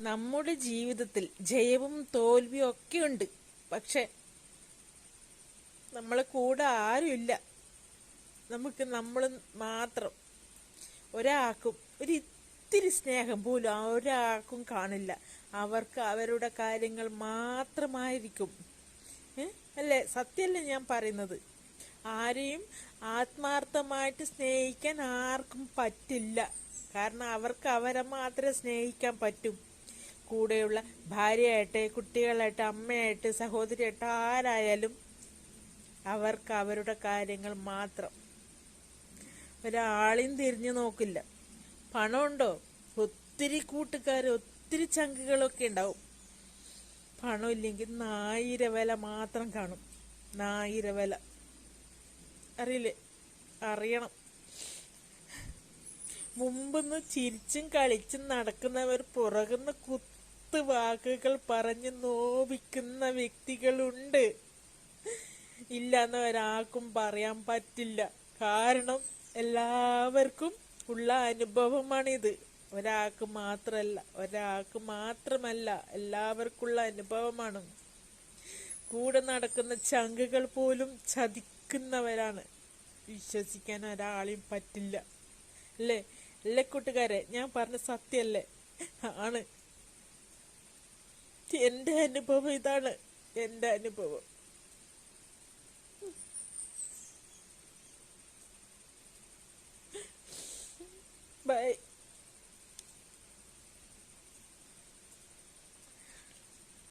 നമ്മുടെ ജീവിതത്തിൽ ജയവും തോൽവിയും ഒക്കെ ഉണ്ട്. പക്ഷെ നമ്മളെ കൂടെ ആരുമില്ല. നമ്മൾ മാത്രം. ഒരാൾക്കും ഇത്തിരി സ്നേഹം പോലും ഒരാൾക്കും കാണില്ല. അവർക്ക് അവരുടെ കാര്യങ്ങൾ മാത്രമായിരിക്കും. അല്ലേ? സത്യമല്ലേ ഞാൻ പറയുന്നത്? ആരെയും ആത്മാർത്ഥമായിട്ട് സ്നേഹിക്കാൻ ആർക്കും പറ്റില്ല. കാരണം അവർക്ക് അവരെ മാത്രമേ സ്നേഹിക്കാൻ പറ്റും. കൂടെയുള്ള ഭാര്യയായിട്ട്, കുട്ടികളായിട്ട്, അമ്മയായിട്ട്, സഹോദരിയായിട്ട് ആരായാലും അവർക്ക് അവരുടെ കാര്യങ്ങൾ മാത്രം. ഒരാളെയും തിരിഞ്ഞു നോക്കില്ല. പണമുണ്ടോ? ഒത്തിരി കൂട്ടുകാർ, ഒത്തിരി ചങ്കുകളൊക്കെ ഉണ്ടാവും. പണമില്ലെങ്കിൽ നായിര വില മാത്രം കാണും. നായിര വില അറിയില്ലേ? അറിയണം. മുമ്പെന്ന് ചിരിച്ചും കളിച്ചും നടക്കുന്നവർ പുറകുന്ന കുത്തു വാക്കുകൾ പറഞ്ഞ് നോവിക്കുന്ന വ്യക്തികളുണ്ട്. ഇല്ലെന്ന് ഒരാൾക്കും പറയാൻ പറ്റില്ല. കാരണം എല്ലാവർക്കും ഉള്ള അനുഭവമാണിത്. ഒരാൾക്ക് മാത്രമല്ല, എല്ലാവർക്കുള്ള അനുഭവമാണ്. കൂടെ നടക്കുന്ന ചങ്കുകൾ പോലും ചതിക്കുന്നവരാണ്. വിശ്വസിക്കാൻ ഒരാളെയും പറ്റില്ല. അല്ലേ കൂട്ടുകാരെ? ഞാൻ പറഞ്ഞ സത്യമല്ലേ? ആണ്. എൻ്റെ അനുഭവം ഇതാണ്. എൻ്റെ അനുഭവം.